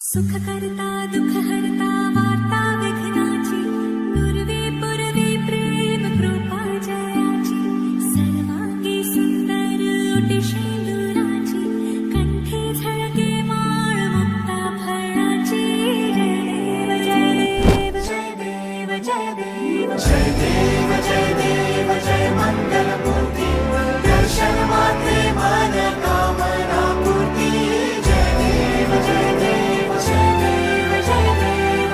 सुख करता दुख हरता वार्ता विघ्नाची पूर्वी पूर्वी प्रेम कृपा जयाची सर्वांगी सुंदर ओटी शेंदुराची कंठी झळके माळ मुक्ता फळाची जय देव जय देव जय देव जय देव जय देव जय मंगल मूर्ती दर्शन मात्रे मन कामना पूर्ती जय देव जय देव जय देव जय देव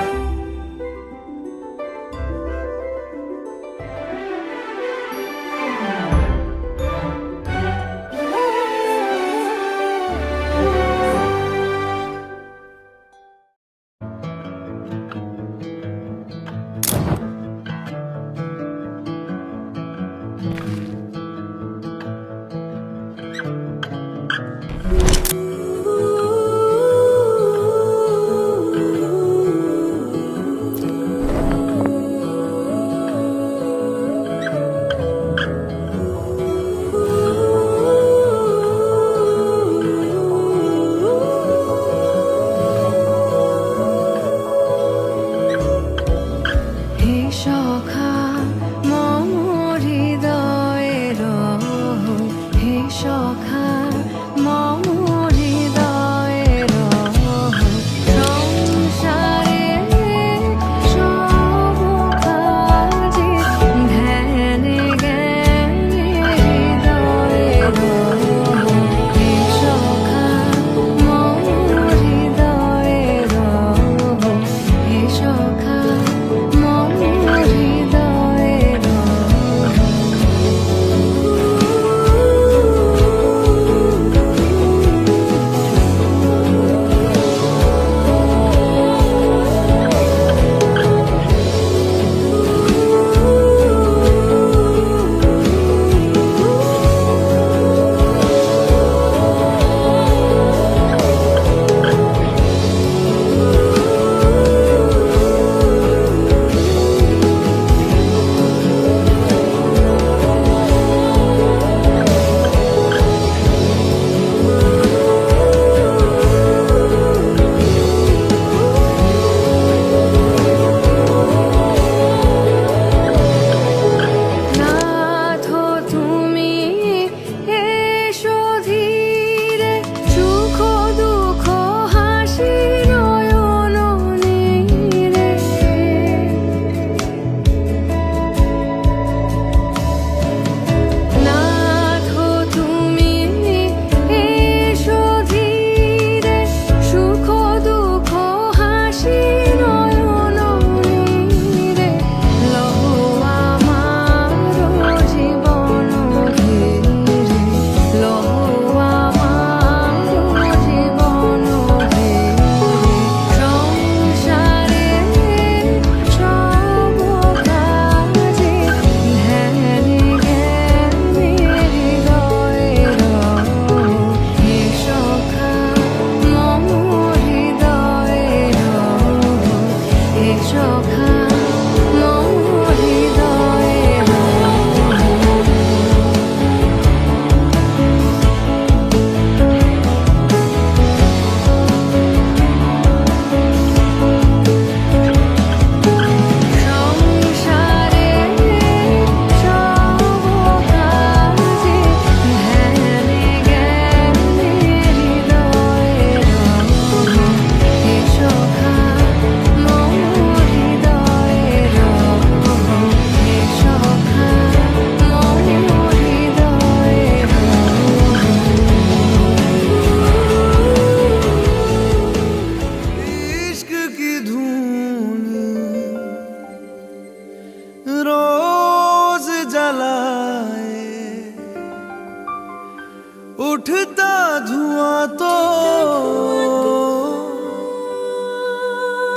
उठता धुआं तो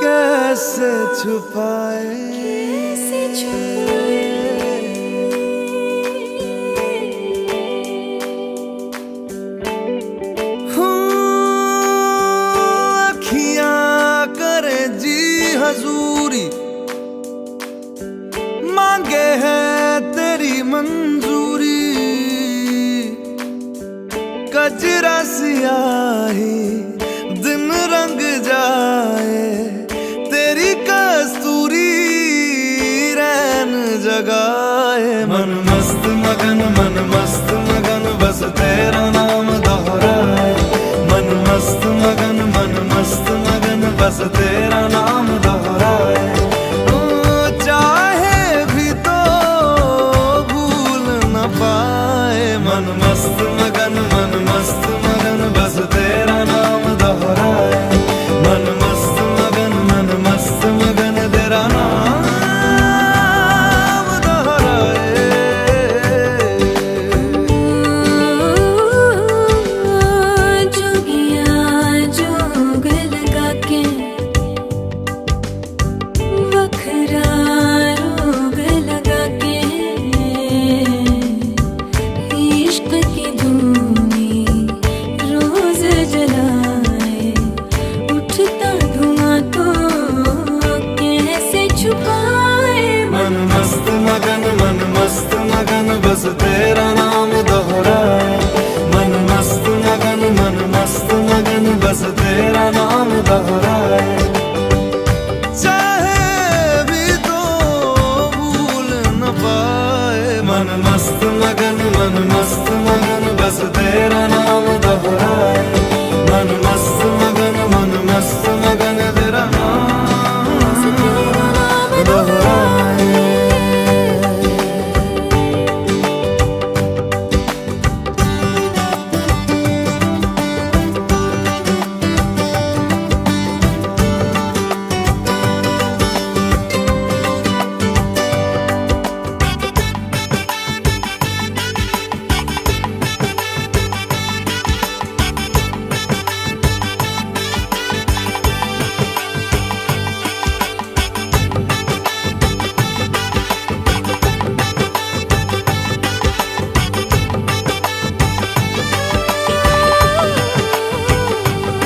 कैसे छुपाए अखियां करे जी हजूरी मांगे है तेरी मंजूरी कजरा सियाही दिन रंग जा बस तेरा नाम दोहराए। चाहे भी तो भूल न पाए, मन मस्त मगन बस तेरा नाम दोहराए। मन मस्त मगन तेरा नाम दोहराए। जोगिया जोग लगा के बखरा रोग लगा के इश्क की धूनी रोज जलाए। उठता धुआं तो कैसे छुपाए। मन मस्त मगन बस तेरा नाम दोहराए। मन मस्त मगन बस तेरा नाम दोहराए। चाहे भी तो भूल न पाए, मन मस्त मगन बस तेरा नाम दोहराए। मन मस्त मगन तेरा नाम दोहराए।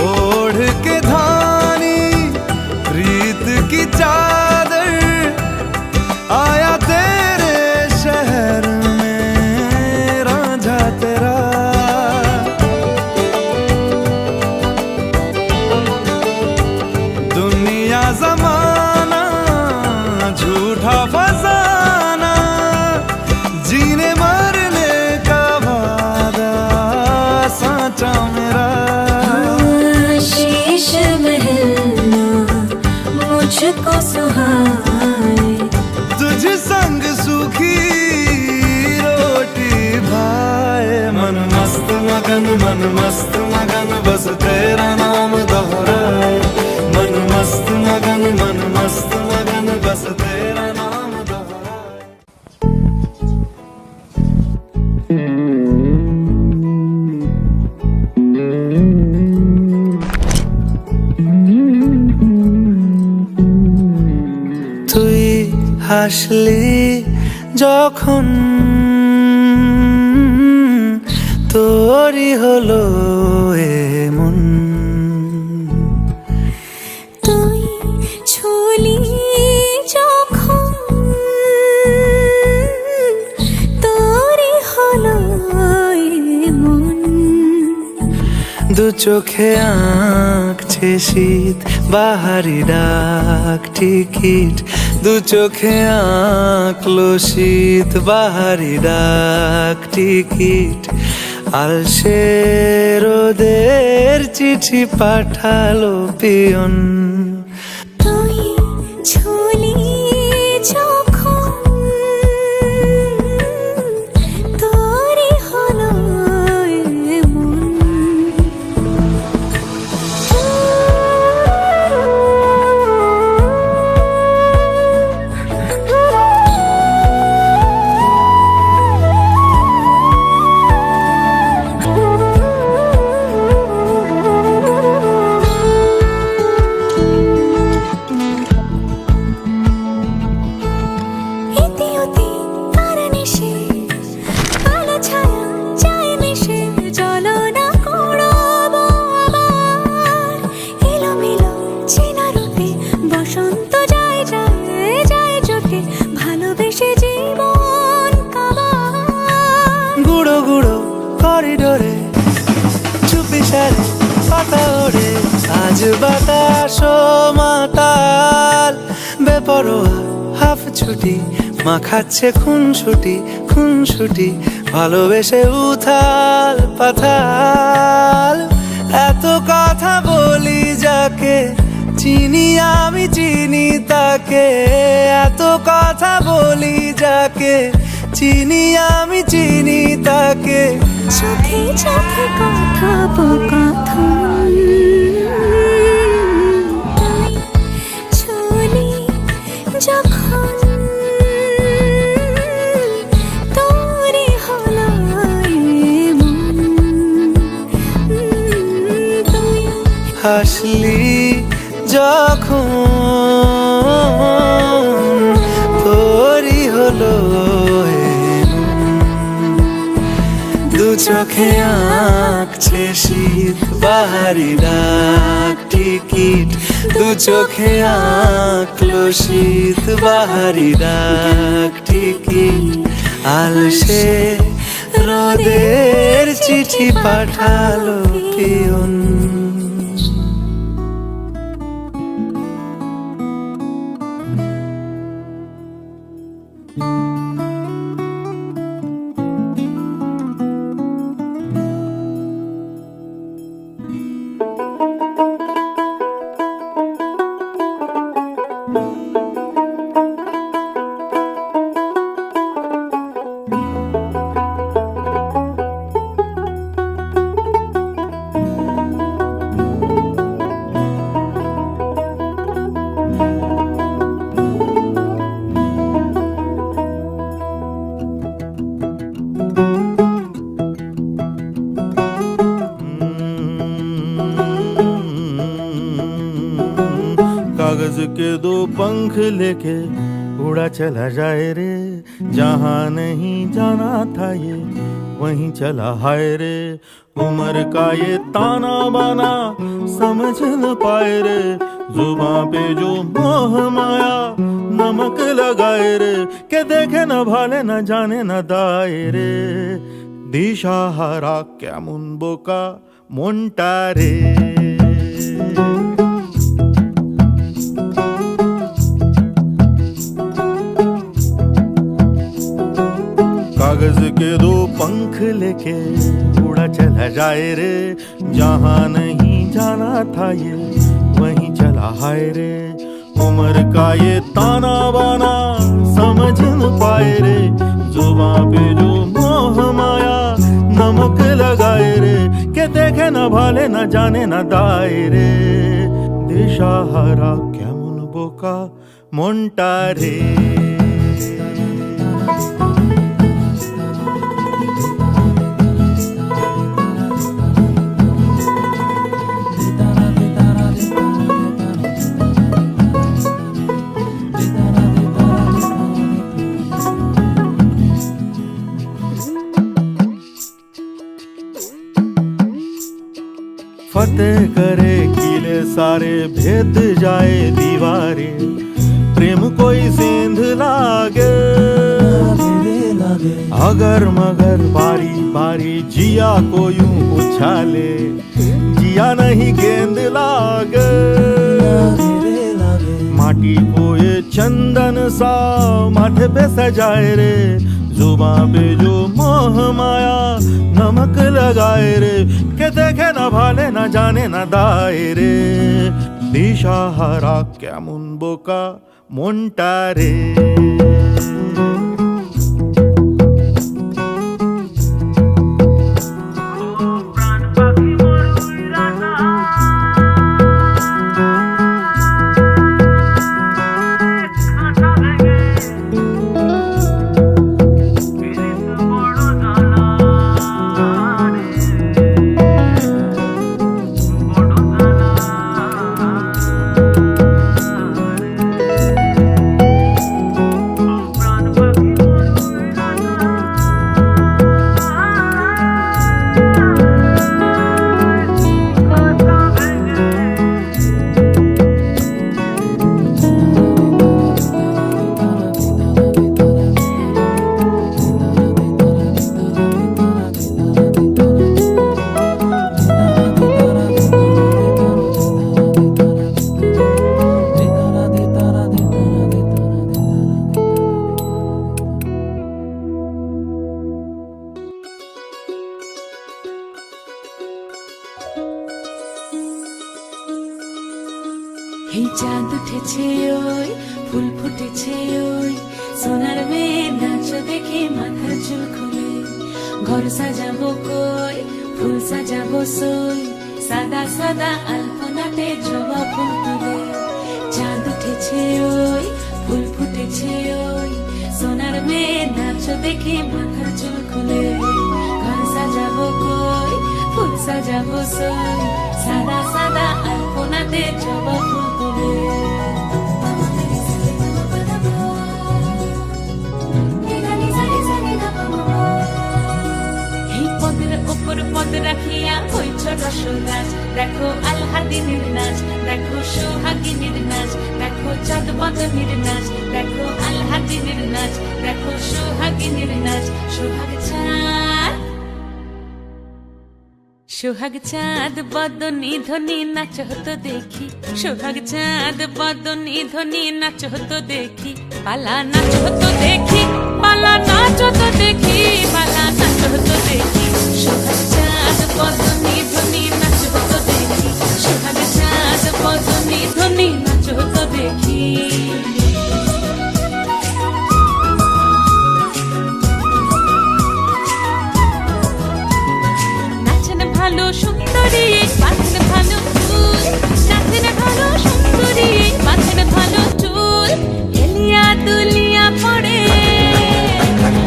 ओढ़ के धानी प्रीत की चादर, आया तेरे शहर में रांझा तेरा। दुनिया जमाना झूठा फसाना, जीने मरने का वादा साचा मेरा। शीश महलना मुझको सुहाए। तुझ संग सूखी रोटी भाए। मन मस्त मगन बस तेरा नाम दोहराए। मन मस्त मगन बस तेरा नाम दोहराए। তুই হাসলি যখন তোরই হলো এমন। তুই ছুলি যখন তোরই হলো মন। দু চোখে আঁকছে শীত বাহারি ডাক টিকিট। দু চোখে আঁকলো শীত বাহারি ডাক টিকিট। আলসে রোদের চিঠি পাঠালো পিয়ন। তুই ছুলি যখন তোরই হলো মন। করিডোরে চুপি সারে পাতা ওড়ে আজ বাতাস মাতাল বেপরোয়া হাফ ছুটি মাখাচ্ছে খুনসুটি ভালোবেসে উথাল পাথাল এত কথা বলি যাকে চিনি আমি চিনি তাকে, এত কথা বলি যাকে, চিনি আমি চিনি তাকে। চোখে চোখে কথোপকথন, তুই ছুলি যখন, তোরই হলো এমন। তুই হাসলি যখন, তোরই হলো দু চোখে আঁকছে শীত বাহারি ডাক টিকিট, দু চোখে আঁকলো শীত বাহারি ডাক টিকিট। আলসে রোদের চিঠি পাঠালো পিয়ন। कागज के दो पंख लेके उड़ा चला जाए रे, जहाँ नहीं जाना था ये वहीं चला हाय रे। उम्र का ये ताना बाना समझ न पाए रे, जुबां पे जो मोह माया नमक लगाए रे। के देखे न भाले न जाने न दाए रे, দিশাহারা কেমন বোকা মনটা রে। कागज के दो पंख लेके उड़ा चला जाए रे, जहाँ नहीं जाना था ये वहीं चला हाय रे। उम्र का ये ताना बाना समझ न पाए रे, जुबां पे जो मोह माया नमक लगाए रे। के देखे न भाले न जाने न दाए रे, দিশাহারা কেমন বোকা মনটা রে। फतेह करे किले सारे, भेद जाए दीवारें, प्रेम कोई सेंध लागे अगर मगर बारी बारी जिया को यूं उछाले, जिया नहीं गेंद लागे। माटी को ये चंदन सा माथे पे सजाए रे, जुबां पे जो मोह माया नमक लगाए रे। के देखे न भाले न जाने न दाए रे, দিশাহারা কেমন বোকা মনটা রে। এই চাঁদ উঠেছে ওই ফুল ফুটেছে ওই সোনার মেয়ে নাচ দেখে মাথার চুল খুলে ঘর সাজাবো কই ফুল সাজাবো সই সাদা সাদা আলপনাতে জবা ফুল তুলে চাঁদ উঠেছে ওই ফুল ফুটেছে ওই সোনার মেয়ে নাচ দেখে মাথার চুল খুলে ঘর সাজাবো কই ফুল সাজাবো সই সাদা সাদা আলপনাতে জবা ফুল তুলে এই পদের ওপর পদ রাখিয়া হইছ রসরাজ দেখো আলহাদিনীর নাচ দেখো সোহাগিনীর নাচ দেখো চাঁদ বদনীর নাচ দেখো আলহাদিনীর নাচ দেখো সোহাগিনীর নাচ সোহাগ চাঁদ বদনী ধ্বনি নাচ হতো দেখি সোহাগ চাঁদ বদনী ধ্বনি নাচ হতো দেখি পালা নাচ হতো দেখি পালা নাচ হতো দেখি পালা নাচ হতো দেখি সোহাগ চাঁদ বদনী ধ্বনি নাচ হতো দেখি সোহাগ চাঁদ বদনী ধ্বনি নাচ হতো দেখি ভালো সুন্দরী পাথর ভালো চুল নাচেন ভালো সুন্দরী পাথর ভালো চুল হেলিয়া দুলিয়া পড়ে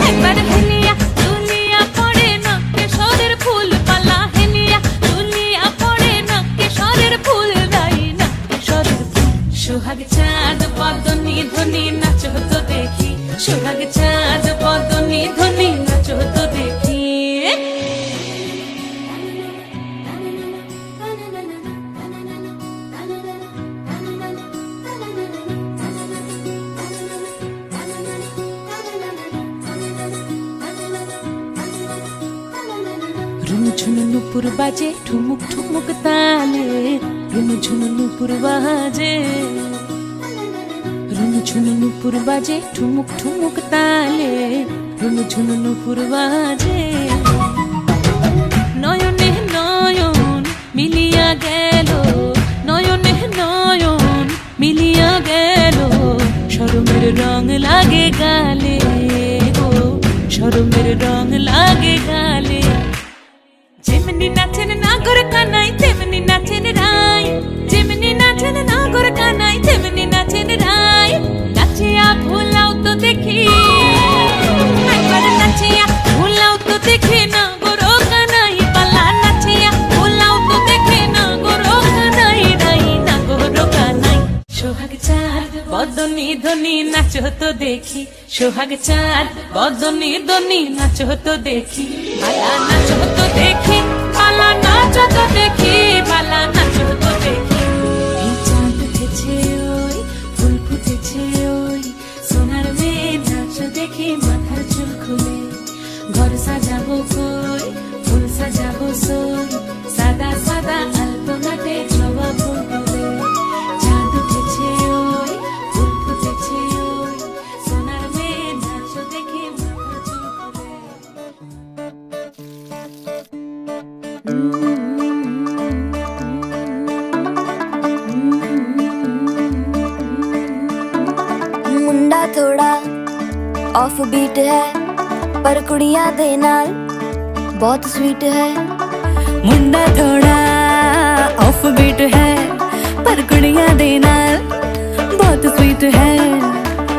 একবার হেলিয়া দুলিয়া পড়ে নকে সরের ফুল পালা হেলিয়া দুলিয়া পড়ে নকে সরের ফুল দাই নকে সরের ফুল সোহাগ চাঁদ বদনী ধ্বনি নাচ হতো দেখি সোহাগ চাঁদ বদনী ধ্বনি নাচ হতো দেখি ঝুনু নুপুর বাজে ঠুমুক ঠুমুক তালে রুনু ঝুনু নুপুর বাজে রুনু ঝুনু নুপুর বাজে ঠুমুক ঠুমুক তালে রুনু ঝুনু নুপুর বাজে নয়নে নয়ন মিলিয়া গেল নয়নে নয়ন মিলিয়া গেল শরমের রং লাগে গালে গো শরমের রং লাগে গালে যেমনি নাচেন নাগর কানাই তেমনি নাচেন রাই যেমনি নাচেন নাগর কানাই তেমনি নাচেন রাই নাচিয়া ভোলাও তো দেখি একবার নাচিয়া ভোলাও তো দেখি নাগর কানাই পালা নাচিয়া ভোলাও তো দেখি নাগর কানাই রাই নাগর কানাই সোহাগ চাঁদ বদনী ধ্বনি নাচ হতো দেখি সোহাগ চাঁদ বদনী ধ্বনি নাচ হতো দেখি পালা নাচ হতো দেখি পালা নাচ হতো দেখি পালা নাচ হতো দেখি এই চাঁদ উঠেছে ওই ফুল ফুটেছে ওই সোনার মেয়ে নাচ দেখি মাথার চুল খুলে ঘর সাজাবো কই ফুল সাজাবো সই সাদা সাদা আলপনাতে জবা ফুল তুলে চাঁদ উঠেছে ওই ফুল ফুটেছে ওই সোনার মেয়ে নাচ দেখি মাথার চুল খুলে मुंडा थोड़ा ऑफ बीट है पर कुड़ियां दे नाल बहुत स्वीट है मुंडा थोड़ा ऑफ बीट है पर कुड़ियां दे नाल बहुत स्वीट है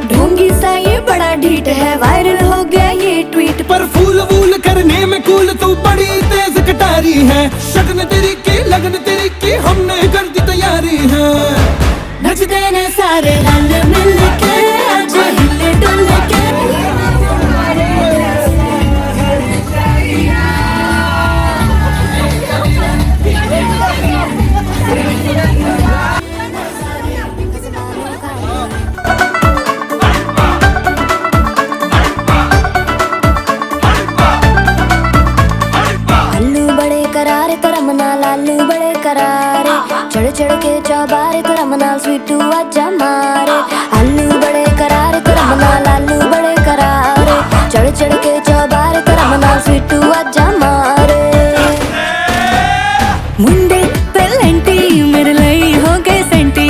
ढोंगी सा ये बड़ा ढीठ है वायरल हो गया ये ट्वीट पर फूल वूल करने में कूल तू बड़ी तेज कटारी है शगन तेरी की लगन तेरी की हमने कर दी तैयारी है नचते ने सारे रंग मिल के आज हिले डुल के आलू बड़े करारे तो रमना लालू बड़े करारे चढ़ चढ़ के चौबारे तो रमना स्वीटू आजा मारे आलू बड़े करारे तो रमना लालू बड़े करारे चढ़ चढ़ के चौबारे तो रमना स्वीटू आजा मारे मुंडे पेलेंटी मेरे लिए हो गए सेंटी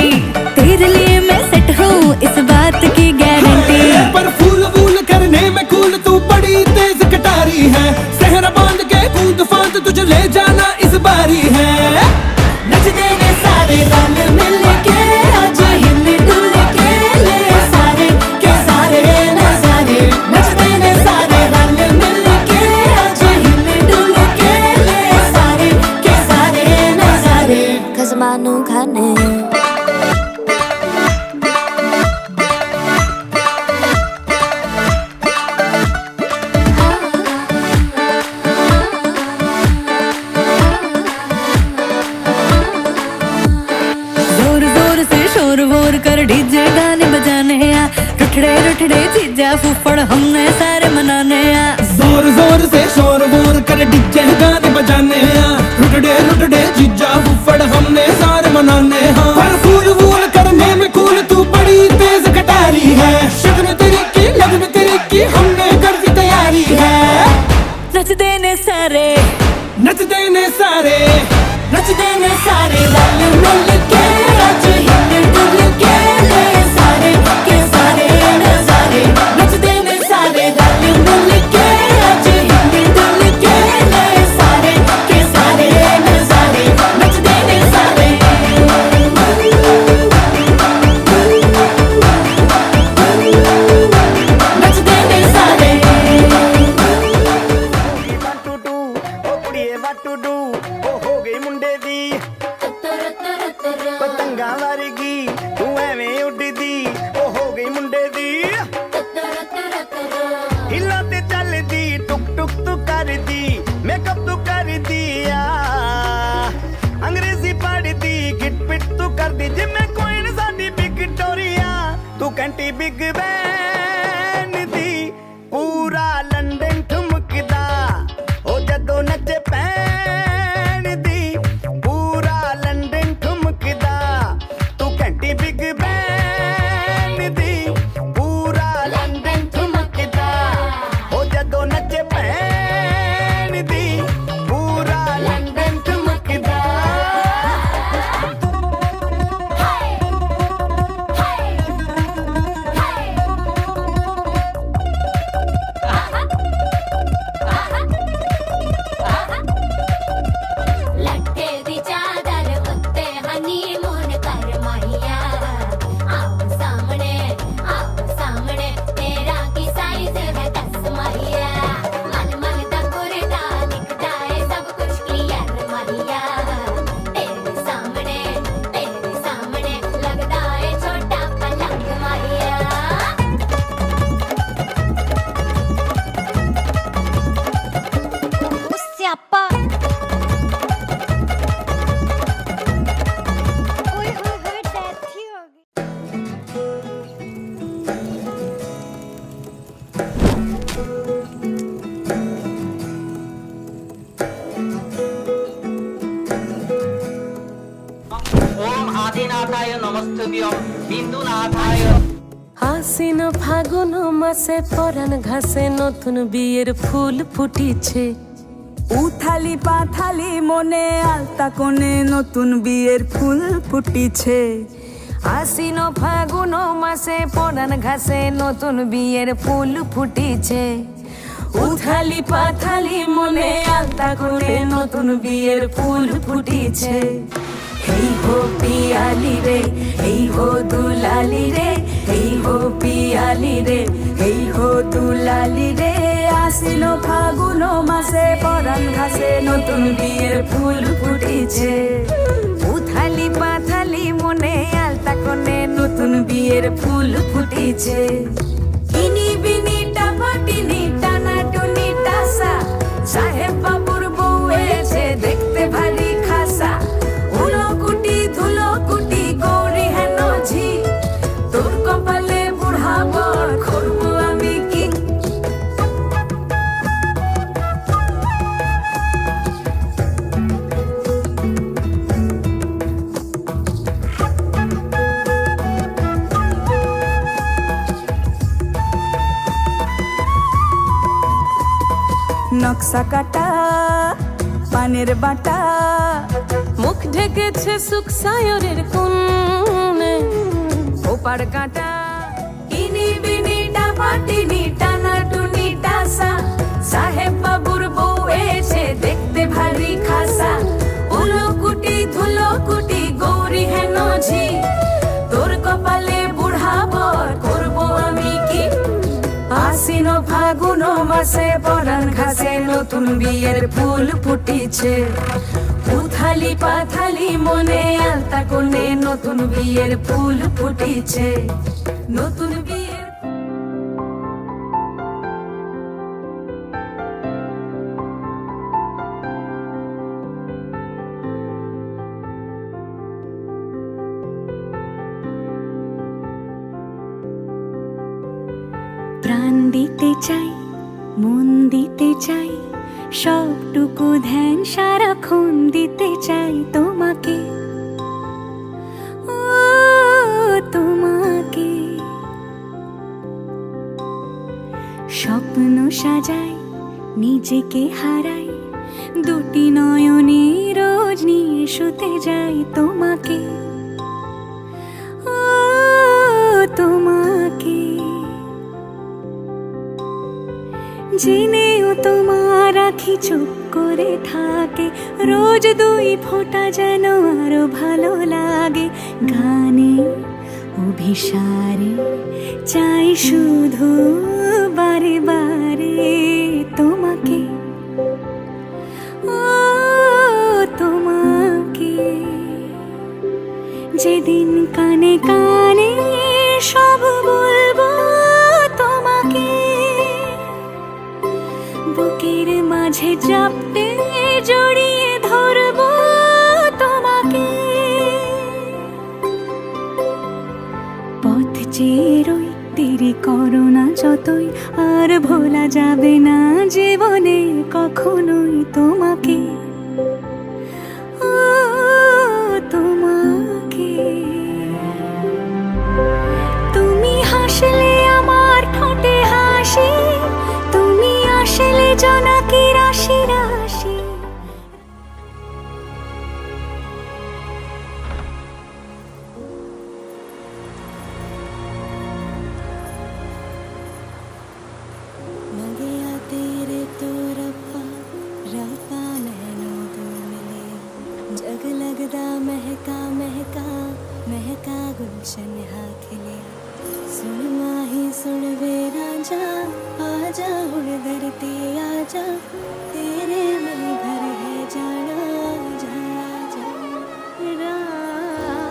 जीजा फुफड़ हमने सारे मनाने आ। जोर जोर से शोर वोर कर डीजे गाने बजाने रुट डे जीजा फुफड़ हमने सारे मनाने हाँ। पर फूल वूल करने में कूल तू बड़ी तेज कटारी है। शगन तेरी की लगन तेरी की हमने कर दी तैयारी है। नच देने सारे नच देने सारे नच देने सारे रल मिल के आज हिल डुल के ले सारे के सारे नजारे नच देने सारे रल मिल के आज हिल डुल के ले सारे के सारे नजारे नच देने सारे नच देने सारे ਹੋ ਗਈ ਮੁੰਡੇ ਦੀ ਪਤੰਗਾਂ ਵਰਗੀ ਤੂੰ ਐਵੇਂ ਉੱਡਦੀ ਉਹ ਹੋ ਗਈ ਮੁੰਡੇ ਦੀ ਹਿੱਲਾਂ ਤੇ ਚੱਲਦੀ ਟੁਕ ਟੁਕ ਤੂੰ ਕਰਦੀ ਮੇਕਅਪ ਤੂੰ ਕਰਦੀ ਆ ਅੰਗਰੇਜ਼ੀ ਪੜ੍ਹਦੀ ਗਿਟ ਪਿਟ ਤੂੰ ਕਰਦੀ ਜਿਵੇਂ ਕੋਇਨ ਸਾਡੀ ਵਿਕਟੋਰੀਆ ਤੂੰ ਘੰਟੀ ਬਿਗ ਬੈਨ ਦੀ ਪੂਰਾ ਲੰਡਨ ਠੁਮਕਦਾ ਉਹ ਜਦੋਂ ਨੱਚੇ ਪੈਣ ਦੀ ਪੂਰਾ ਲੰਡਨ ਠੁਮਕਦਾ ਤੂੰ ਘੰਟੀ ਬਿਗ ਬੈਨ ਦੀ ਪੂਰਾ ਲੰਡਨ ਠੁਮਕਦਾ ਉਹ ਜਦੋਂ ਨੱਚੇ ਪੈਣ ਦੀ ਪੂਰਾ ਲੰਡਨ ਠੁਮਕਦਾ ਲੱਠੇ ਦੀ ਚਾਦਰ ਉੱਤੇ ਹਨੀਮੂਨ ਕਰ ਮਾਹੀਆ ਆਪ ਸਾਹਮਣੇ ਤੇਰਾ ਕੀ ਸਾਈਜ਼ ਹੈ ਦੱਸ ਮਾਹੀਆ ਮਨ ਮੰਗਦਾ ਕੁਰਦਾ ਦਿਖਦਾ ਏ ਸਭ ਕੁਝ ਕਲੀਅਰ ਮਾਹੀਆ ਤੇਰੇ ਸਾਹਮਣੇ ਲੱਗਦਾ ਏ ਛੋਟਾ ਪਲੰਗ ਮਾਹੀਆ ਸਿਆਪਾ ਓਏ ਹੋਏ ਹੋਏ ਡੈਥ ਹੀ ਹੋ ਗਈ ওম আদিনাথায় নমস্তুভ্যং বিন্দুনাথায় আশ্বিন ফাগুন মাসে পরাণ ঘাসে নতুন বিয়ের ফুল ফুটিছে উথালি পাথালি মনে আলতা কোণে নতুন বিয়ের ফুল ফুটিছে। আশ্বিন ফাগুন মাসে পরাণ ঘাসে নতুন বিয়ের ফুল ফুটিছে উথালি পাথালি মনে আলতা করে নতুন বিয়ের ফুল ফুটিছে এই হো পিয়ালি রে এই হো দুলালি রে এই হো পিয়ালি রে এই হো দুলালি রে আশ্বিন ফাগুন মাসে পরাণ ঘাসে নতুন বিয়ের ফুল ফুটিছে। উথালি পাথালি মনে আলতা কোণে নতুন বিয়ের ফুল ফুটিছে ইনি বিনি টাপাটিনি টানা টুনি টাসা সাহেব বাবুর বউ এসে দেখতে ভারী খাসা উলো কুটি ধুলো কুটি গৌরী হেন ঝি তোর কপালে বুড়া বর করবো আমি কি নকশা কাটা পানের বাটা মুখ ঢেকেছে সুখ সায়রের কোণে ওপার কাটা ইনি বিনি টাপাটিনি টানা টুনি টাসা সাহেব বাবুর বউ এসে দেখতে ভারী খাসা উলো কুটি ধুলো কুটি গৌরী হেন ঝি তোর কপালে বুড়া বর করবো আমি কি আশ্বিন ফাগুন মাসে পরাণ ঘাসে নতুন বিয়ের ফুল ফুটিছে উথালি পাথালি মনে আলতা কোণে নতুন বিয়ের ফুল ফুটিছে নতুন বিয়ের প্রাণ দিতে চাই, মন দিতে চাই, সবটুকু ধ্যান সারাক্ষণ দিতে চাই তোমাকে, ও তোমাকে। স্বপ্ন সাজাই, নিজেকে হারাই, দুটি নয়নে রোজ নিয়ে শুতে যাই তোমাকে, ও তোমাকে। জেনেও তোমার আখি চুপ করে থাকে, রোজ দুই ফোঁটা যেন আরো ভালো লাগে। গানে অভিসারে চাই শুধু বারে বারে তোমাকে, ও তোমাকে। যেদিন কানে কানে সব বলবো তোমাকে, বুকের মাঝে চাপটে জড়িয়ে ধরবো তোমাকে। পথ চেয়ে রই, দেরি করো না যতই, আর ভোলা যাবে না জীবনে কখনোই তোমাকে, ও তোমাকে। তুমি হাসলে আমার ঠোঁটে হাসি, তুমি আসলে জোনাকি রাশি রাশি। मगे तेरे तो रब्बा रब्बा नैनों दो मिले, जग लगदा महका महका महका गुलशन हा खिले। सुन माही सुन वे राजा, आजा हुण धरती आजा, तेरे में घर है जाना जाना जाना।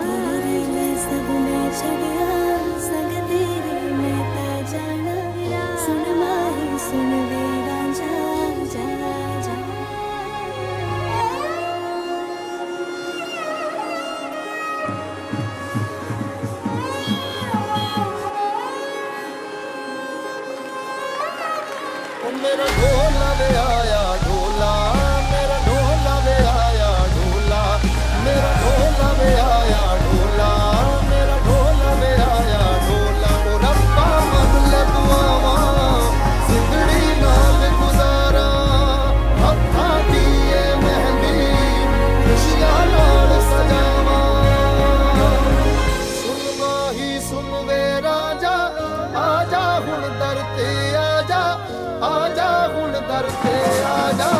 तेरे में सब मैं छड़िया, संग तेरे मैं ता जाना। सुन माही सुन वे राजा जा जा। मेरा ढोला वे आया ढोला, मेरा ढोला वे आया ढोला, मेरा ढोला वे आया ढोला, मेरा ढोला वे आया ढोला। ओ रब्बा बदले दुआवा, जिंदड़ी नाल गुजारा, हत्था दिए मेहंदी खुशियां नाल सजावा। सुन माही सुन वे राजा, आजा हुण दर ते आजा, आजा हुण दर ते आजा।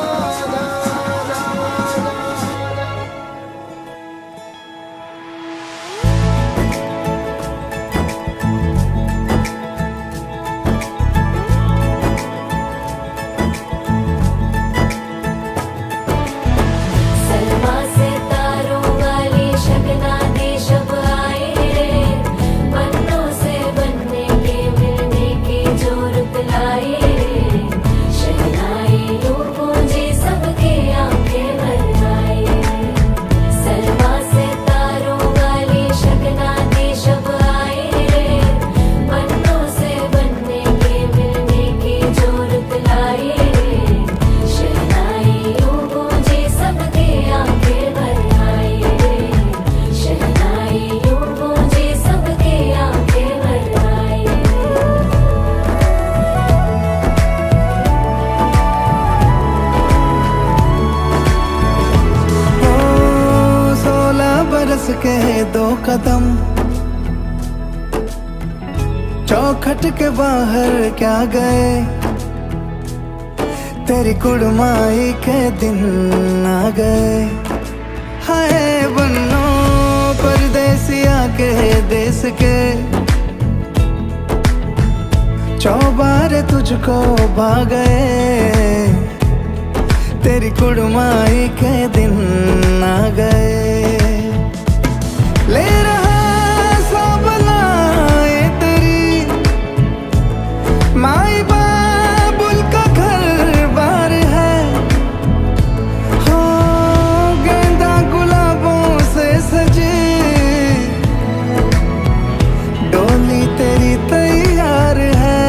सलमा से तारों वाली शगना दे शब आए रे, बन्नों से बनने के मिलने के जो रुत लाए रे। शहनाई यूं गूंजी सबके आंखें भर आए। सलमा से तारों वाली शगना दे शब आए रे, बन्नों से बनने के मिलने के जो रुत लाए रे। शहनाई यूं गूंजी सबके आंखें भर आए रे। शहनाई यूं गूंजी सबके आंखें भर आए। ओ 16 बरस के 2 कदम, चौखट के बाहर क्या गए, तेरी कुड़माई के दिन आ गए। हाय बन्नो परदेसिया के देश के, चौबारे तुझको भा गए, तेरी कुड़माई के दिन आ गए। ले रहा सब लाए तेरी माई बाबुल का घर बार है, हो गेंदा गुलाबों से सजे, डोली तेरी तैयार है।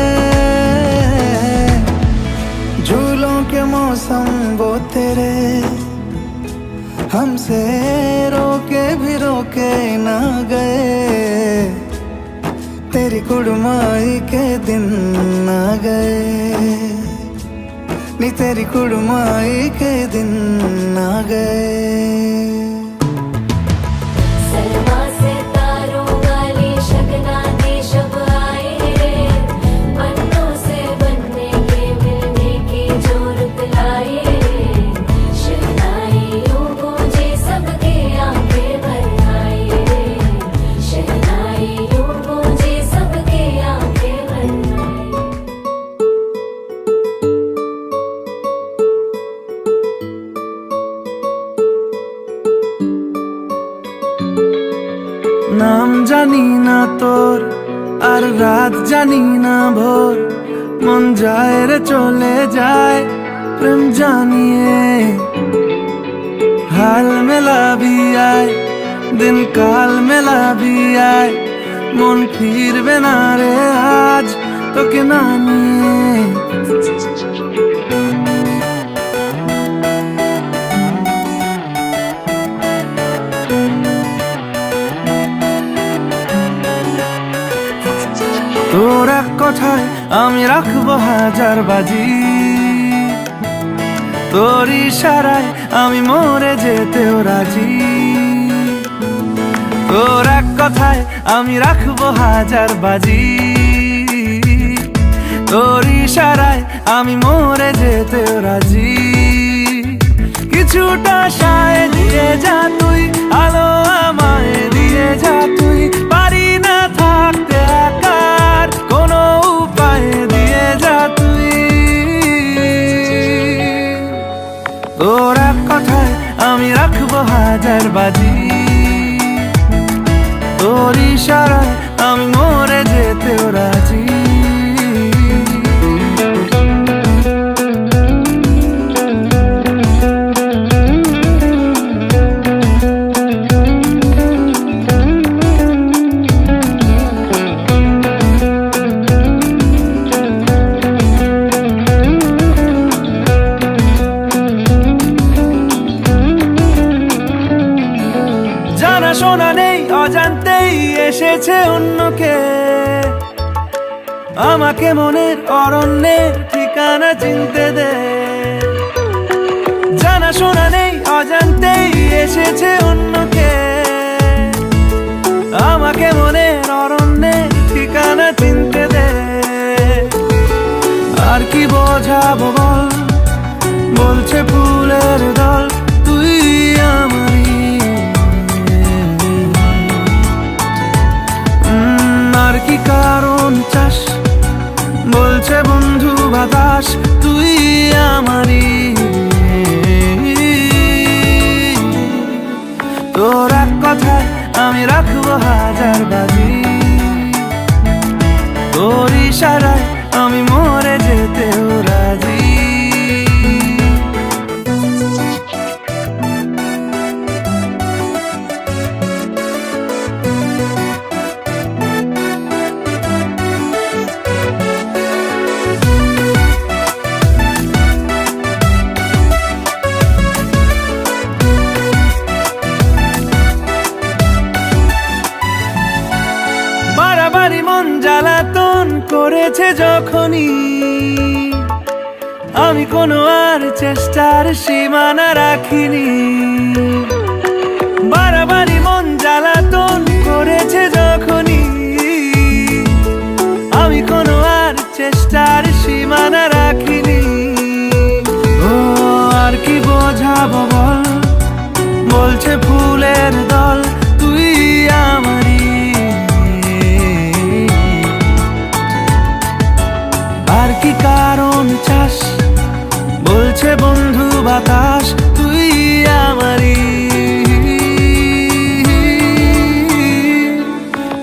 से रोके भी रोके ना गए, तेरी कुड़माई के दिन आ गए, नी तेरी कुड़माई के दिन आ गए। सरमा से तारों वाली शगना देश अब आए रे, पन्नों से बनने के मिलने की जो रुत लाए रे, शहनाइयों गूंजे सबके आंखें भर आए रे, शहनाइयों गूंजे सबके आंखें भर आए। নাম জানি না তোর আর রাত জানি না ভোর, মন যায় রে চলে যায় প্রেম জানিয়ে। হাল মেলাবি আয়, দিন কাল মেলাবি আয়, মন ফিরবে না রে আজ তোকে না নিয়ে। তোর এক কথায় আমি রাখবো হাজার বাজি, তোর ইশারায় আমি মরে যেতেও রাজি। তোর এক কথায় আমি রাখবো হাজার বাজি, তোর ইশারায় আমি মরে যেতেও রাজি। কিছুটা সায় দিয়ে যা তুই, আলো আমায় দিয়ে যা তুই, পারি না থাকতে একার কোনো উপায় দিয়ে যা তুই। তোর এক কথায় আমি রাখবো হাজার বাজি, তোর ইশারায় আমি মরে যেতেও রাজি। শোনা নেই অজান্তেই এসেছে অন্যকে, আমাকে মনের অরণ্যের ঠিকানা চিনতে দে। জানা শোনা নেই অজান্তেই এসেছে অন্যকে, আমাকে মনের অরণ্যের ঠিকানা চিনতে দে। আর কি বোঝাবো বল, বলছে ফুলের দল তুই আমারই। আর কি কারণ চাস, বলছে বন্ধু বাতাস তুই আমারই। তোর এক কথায় আমি রাখবো হাজার বাজি, তোর ইশারায় আমি মরে যেতেও রাজি। বাড়াবাড়ি মন জ্বালাতন করেছে যখনই, আমি কোনো আর চেষ্টার সীমানা রাখিনি। বাড়াবাড়ি মন জ্বালাতন করেছে যখনই, আমি কোনো আর চেষ্টার সীমানা রাখিনি। ও আর কি বোঝাবো বল, বলছে ফুলের দল তুই আমারই। আর কি কারণ চাস, বলছে বন্ধু বাতাস তুই আমারই।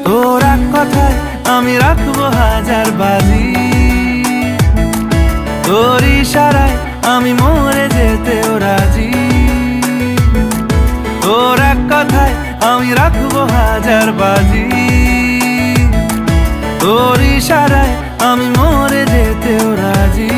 তোর এক কথায় আমি রাখবো হাজার বাজি, তোর ইশারায় আমি মরে যেতেও রাজি। তোর এক কথায় আমি রাখবো হাজার বাজি, তোর ইশারায় আমি মরে যেতেও রাজি।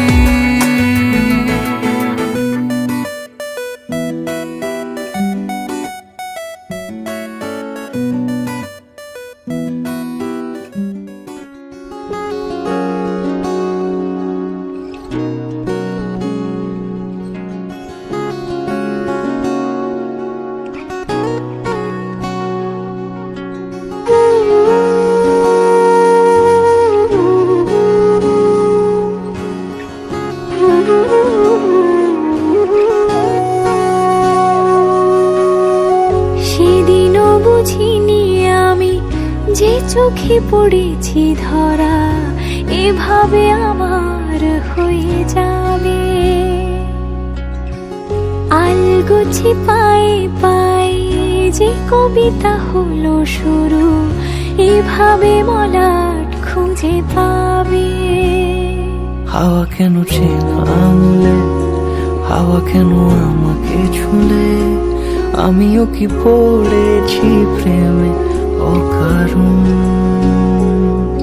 চোখে পড়েছি ধরা, এভাবে আমার হয়ে যাবে। আলগোছে পায়ে পায়ে যে কবিতা হলো শুরু, এভাবে মলাট খুঁজে পাবে। হাওয়া কেন চেনা আঙুলে, হাওয়া কেন আমাকে ছুলে, আমিও কি পড়েছি প্রেমে অকারণ।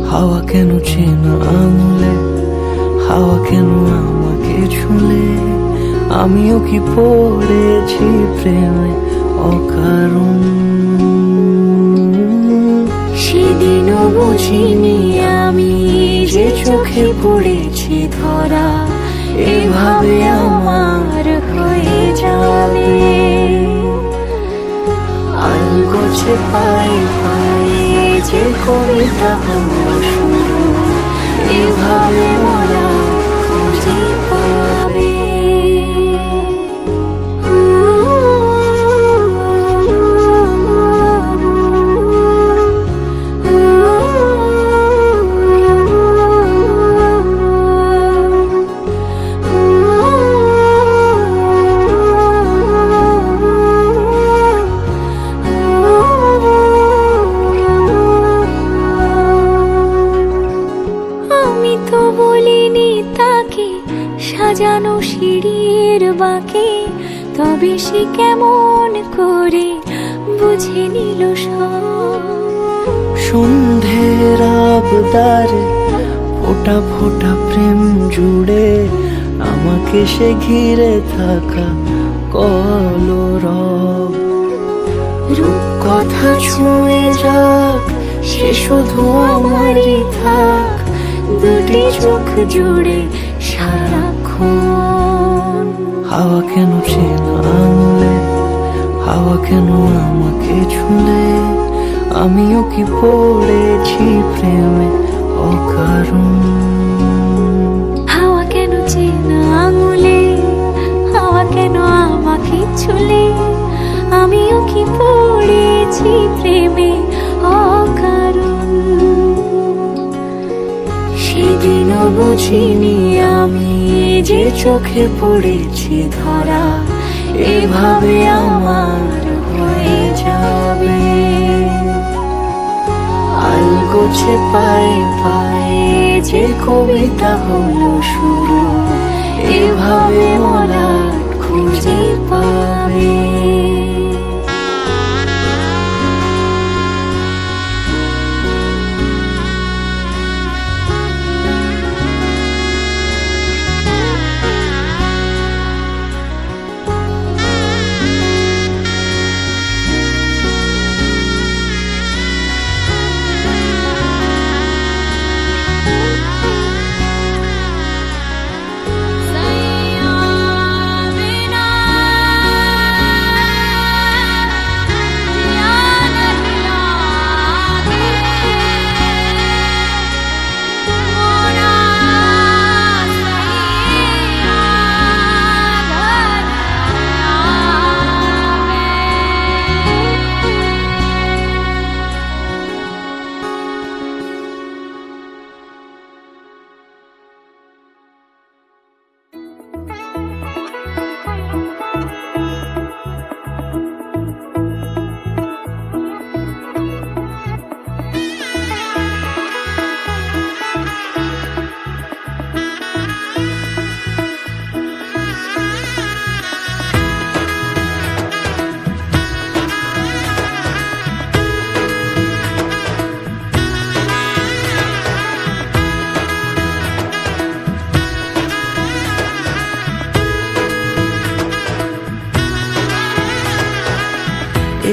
হাওয়া কেন চেনা আঙুলে, হাওয়া কেন আমাকে ছুলে, আমিও কি পড়েছি প্রেমে অকারণ। সেদিনও বুঝিনি আমি যে চোখে পড়েছি ধরা, এভাবে আমার হয়ে যাবে। আলগোছে পায়ে পায়ে যে কবিতা হলো শুরু, এভাবে মোরা খুঁজে পাবে। সাজানো সিঁড়ির বাঁকে, তবে সে কেমন করে বুঝে নিল সব। সন্ধ্যের আবদারে ফোটা ফোটা প্রেম জুড়ে, আমাকে সে ঘিরে থাকা কলরব। রূপকথা ছুঁয়ে যাক, সে শুধু আমারই থাক, দুটি চোখ জুড়ে সারাক্ষণ। হাওয়া কেন চেনা আঙুলে, হাওয়া কেন আমাকে ছুলে, আমিও কি পড়েছি প্রেমে অকারণ। হাওয়া কেন চেনা আঙুলে, হাওয়া কেন আমাকে ছুলে, আমিও কি পড়েছি প্রেমে অকারণ। সেদিনও বুঝিনি আমি যে চোখে পড়েছি ধরা, এভাবে আমার হয়ে যাবে। আলগোছে পায়ে পায়ে যে কবিতা হলো শুরু, এভাবে মলাট খুঁজে পাবে।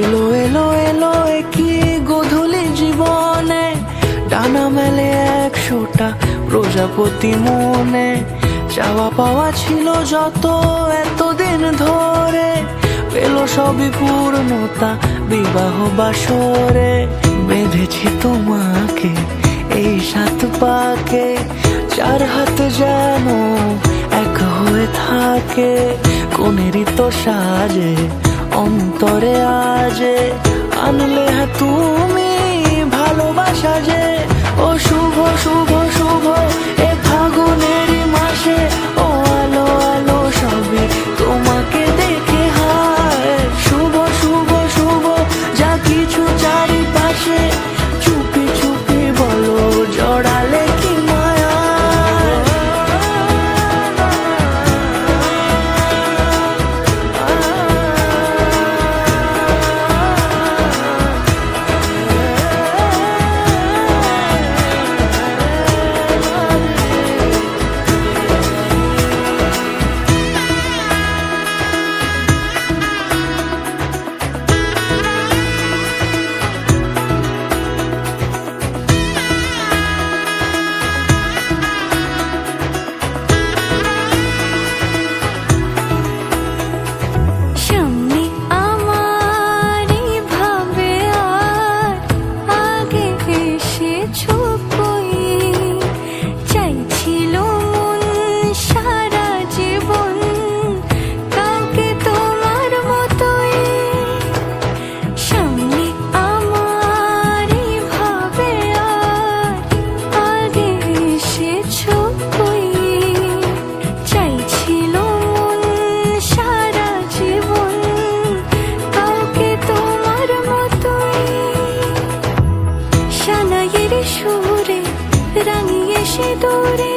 এলো এলো এলো কি গোধূলি জীবনে, ডানা মেলে 100টা প্রজাপতি মনে। চাওয়া পাওয়া ছিল যত এতদিন ধরে, পেল সবই পূর্ণতা বিবাহ বাসরে। বেঁধেছি তোমাকে এই 7 পাকে, 4 হাত যেন এক হয়ে থাকে। কোনেরই তো সাজে অন্তরে আজে, আনলে তুমি ভালোবাসা ভালোবাসা যে ও শুভ শুভ শুভ এ ফাগুনেরই মাসে ও আলো আলো সবে তোমাকে দেখে হায় শুভ শুভ শুভ যা কিছু চারিপাশে চুপি চুপি বলো জড়ালে কি মায়া সামনে আমারই ভাবে আর আগে এসেছো কই চাইছিল মন সারা জীবন কাউকে তোমার মতোই সামনে আমারই ভাবে আর আগে এসেছো কই চাইছিল মন সারা জীবন কাউকে তোমার মতোই সানাইয়ের সুরে রাঙিয়ে সে দূরে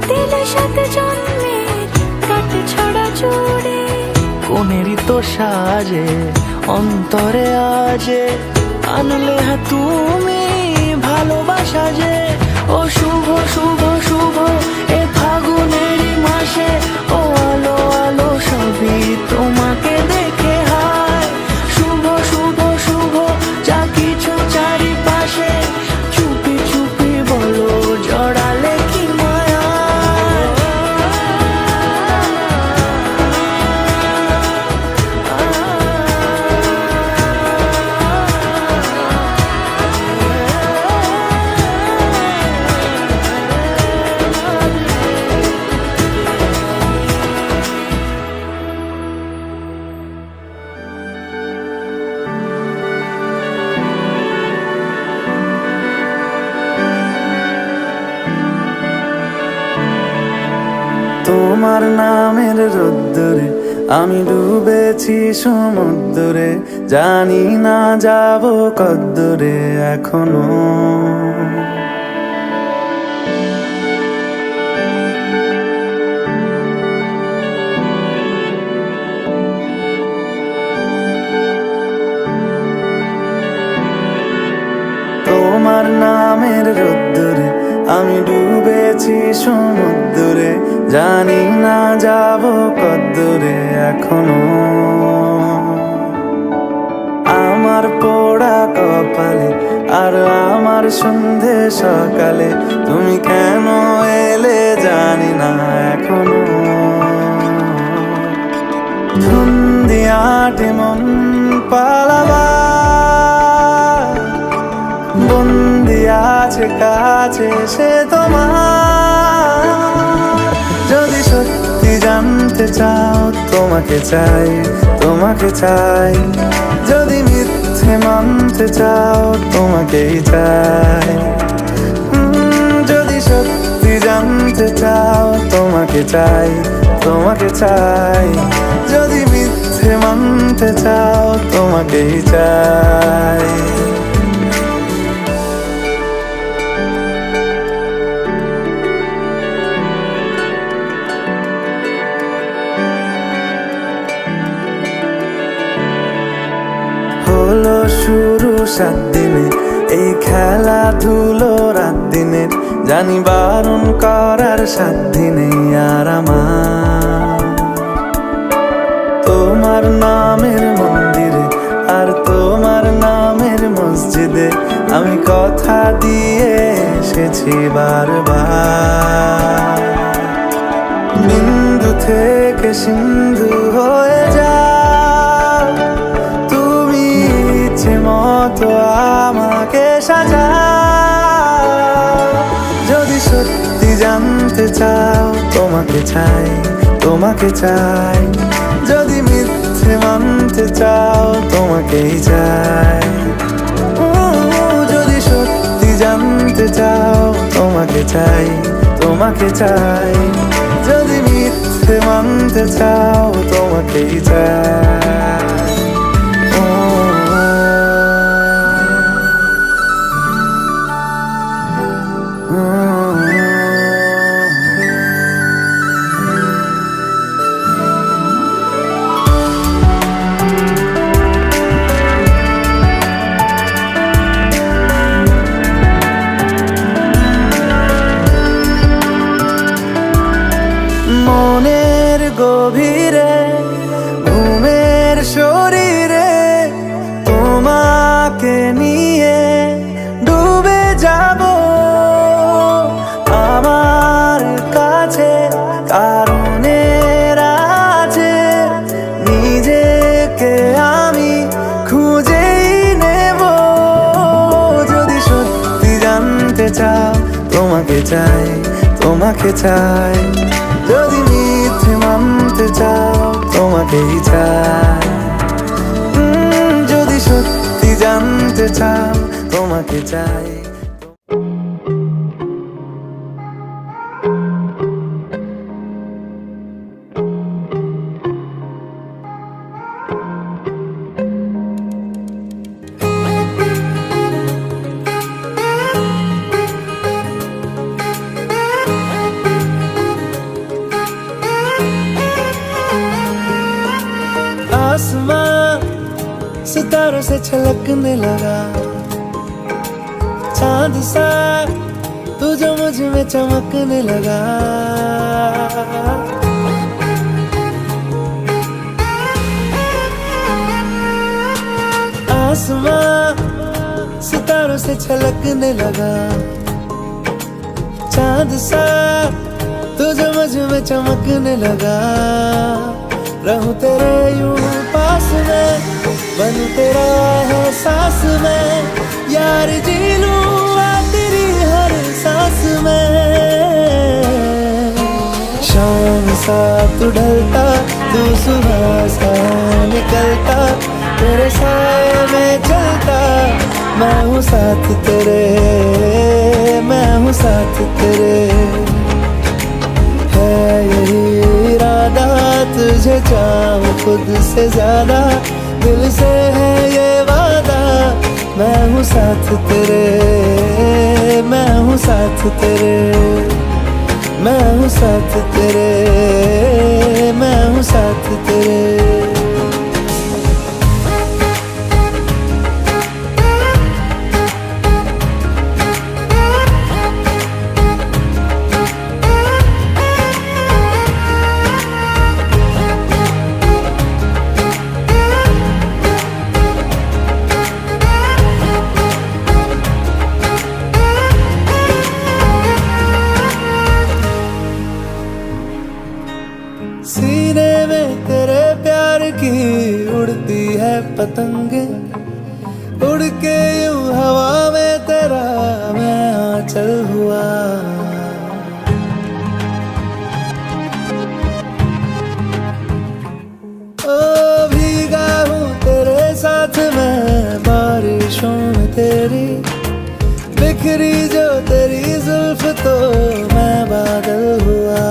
দিলে সাথে জন্মের কাট ছড়া জোড়ে কোনেরই তো সাজে অন্তরে আজে আনলে তুমি ভালোবাসা যে ও শুভ শুভ শুভ এ ফাগুনেরই মাসে ও আলো আলো সবই তোমাকে দেখে হায় শুভ শুভ শুভ যা কিছু চারিপাশে চুপি চুপি বলো জড়ালে কি মায়া তোমার নামের রোদ্দুরে আমি ডুবেছি সমুদ্রে জানি না যাব কদ্দুরে এখনো তোমার নামের রোদ্দুরে আমি ডুবেছি সমুদ্রে জানি না যাব কদ্দুরে এখনো আমার পোড়া কপালে আর আমার সন্ধে সকালে তুমি কেন এলে জানি না এখনো ধুন্দিয়াটে মন পালাবা বন্দি আছে কাছে সে তোমার যদি সত্যি জানতে চাও তোমাকে চাই তোমাকে চাই যদি মিথ্যে মানতে চাও তোমাকেই চাই যদি সত্যি জানতে চাও তোমাকে চাই তোমাকে চাই যদি মিথ্যে মানতে চাও তোমাকেই চাই হলো শুরু 7 দিনে এই খেলাধুলো রাত দিনের জানি বারণ করার 7 দিনে আর আমার তোমার নামের মন্দিরে আর তোমার নামের মসজিদে আমি কথা দিয়ে এসেছি বারবার বিন্দু থেকে সিন্ধু হয়ে যাও তুমি ইচ্ছে মতো আমাকে সাজাও যদি সত্যি জানতে চাও তোমাকে চাই তোমাকে চাই যদি মিথ্যে মানতে চাও তোমাকেই চাই যদি সত্যি তোমাকে চাই, যদি মিথ্যে মানতে চাও তোমাকেই চাই। মনের গভীরে ঘুমের শরীরে তোমাকে নিয়ে ডুবে যাব আমার কাছে, কারণের আছে নিজেকে আমি খুঁজেই নেব। যদি সত্যি জানতে চাও তোমাকে চাই, তোমাকে চাই, যদি মিথ্যে মানতে চাও তোমাকেই চাই। যদি সত্যি জানতে চাও তোমাকে চাই। आसमां सितारों से छलकने लगा, चांद सा तू जो मुझ में चमकने लगा। आसमां सितारों से छलकने लगा, चांद सा तू जो मुझ में चमकने लगा। रहूं तेरे यूं पास में, बनूं तेरा है सांस में, यार जी लूं तेरी हर सांस में। शाम सा तू ढलता, तू सुबह सा निकलता, तेरे साए में चलता, मैं हूँ साथ तेरे, मैं हूँ साथ तेरे। है यही इरादा तुझे चाहूं खुद से ज्यादा, दिल से है ये वादा, मैं हूँ साथ तेरे, मैं हूँ साथ तेरे, मैं हूँ साथ तेरे, मैं हूँ साथ तेरे। सीने में तेरे प्यार की उड़ती है पतंगे, उड़ के यूं हवा में तेरा मैं आंचल हुआ। ओ भीगा हूँ तेरे साथ मैं बारिशों में तेरी, बिखरी जो तेरी जुल्फ तो मैं बादल हुआ।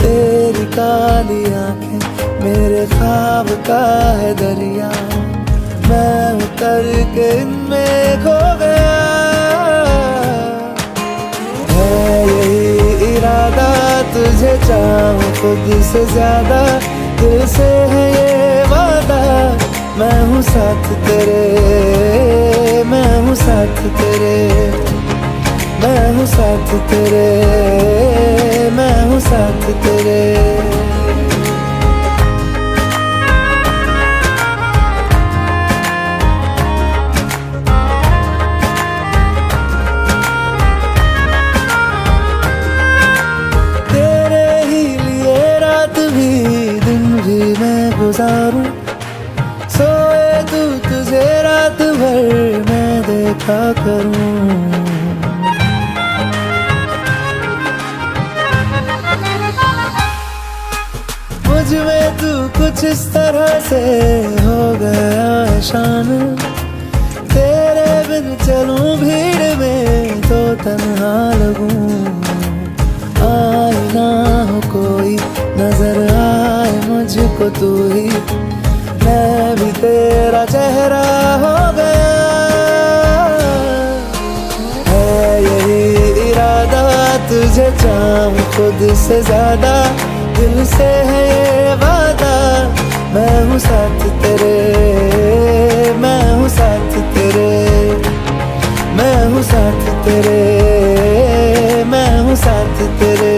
तेरी काली आंखें मेरे ख्वाब का है दरिया, मैं उतर के इनमें खो गया। है यही इरादा तुझे चाहूं खुद से ज्यादा, दिल से है ये वादा, मैं हूँ साथ तेरे, मैं हूँ साथ तेरे, मैं हूँ साथ तेरे, मैं हूँ साथ तेरे। तेरे ही लिए रात भी दिन भी मैं गुजारूं, सोए तू तुझे रात भर मैं देखा करूं। मुझ में तू कुछ इस तरह से हो गया है शान, तेरे बिन चलूं भीड़ में तो तन्हा लगूं। तू ही, मैं भी तेरा चेहरा हो गया। है यही इरादा तुझे चाहूं खुद से ज्यादा, दिल से है ये वादा, मैं हूँ साथ तेरे, मैं हूँ साथ तेरे, मैं हूँ साथ तेरे, मैं हूँ साथ तेरे।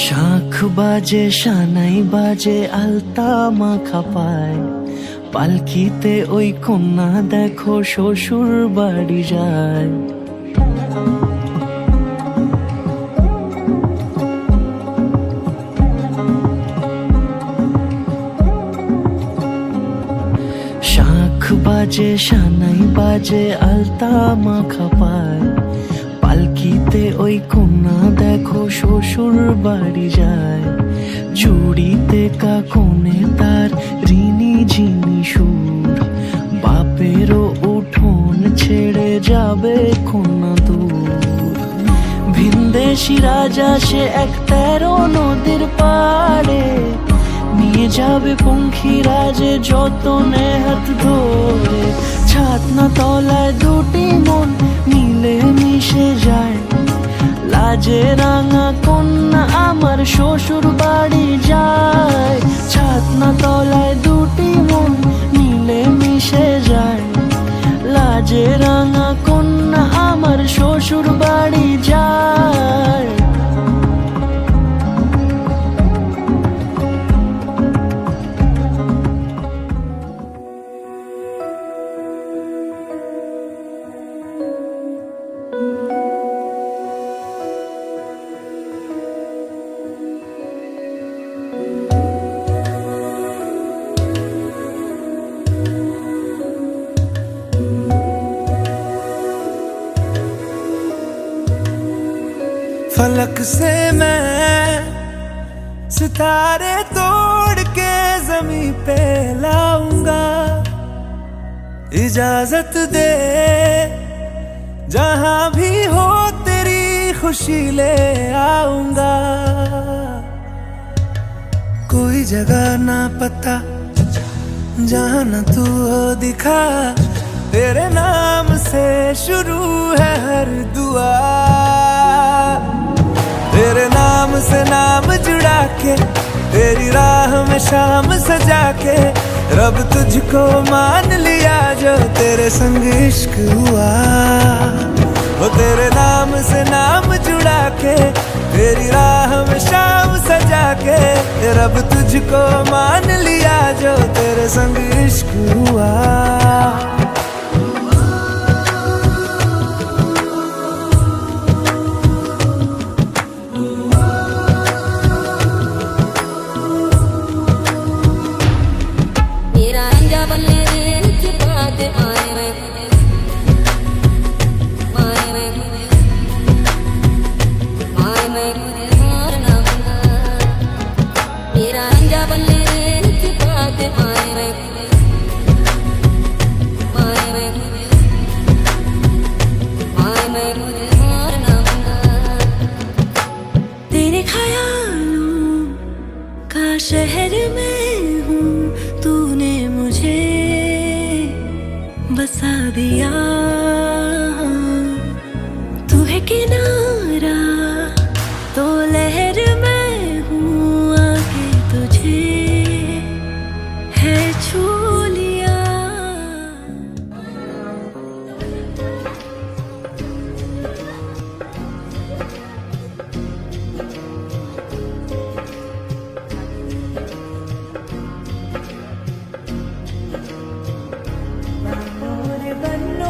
শাঁখ বাজে সানাই বাজে আলতা মাখা পায়, পালকিতে ওই কন্যা দেখো শ্বশুর বাড়ি যায়। শাঁখ বাজে সানাই বাজে আলতা মাখা পায়, পালকিতে ওই কন্যা দেখো শ্বশুর বাড়ি যায়। চুড়িতে কাকনে তার ঋণী ঝিনি সুর, বাপেরও উঠোন ছেড়ে যাবে কন্যা দূর। ভিনদেশি রাজা সে এক 13 নদীর পাড়ে, নিয়ে যাবে পঙ্খিরাজে যতনে হাত ধরে। ছাতনা তলায় দুটি মন মিলে মিশে যায়, লাজে রাঙা কন্যা আমার শ্বশুর বাড়ি যায়। ছাতনা তলায় দুটি মন মিলে মিশে যায়, লাজে রাঙা কন্যা আমার শ্বশুর বাড়ি যায়। फलक से मैं सितारे तोड़ के जमीन पे लाऊंगा, इजाजत दे जहां भी हो तेरी खुशी ले आऊंगा। कोई जगह ना पता जहां न तू हो दिखा, तेरे नाम से शुरू है हर दुआ। तेरे नाम से नाम जुड़ा के, तेरी राह में शाम सजा के, रब तुझको मान लिया जो तेरे संग इश्क हुआ। वो तेरे नाम से नाम जुड़ा के, तेरी राह में शाम सजा के, रब तुझको मान लिया जो तेरे संग इश्क हुआ। तेरे ख्यालों का शहर में हूँ, तूने मुझे बसा दिया। तू है किनारा तो लहर में हूँ, आके तुझे है छू लिया। बन्नो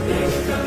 एक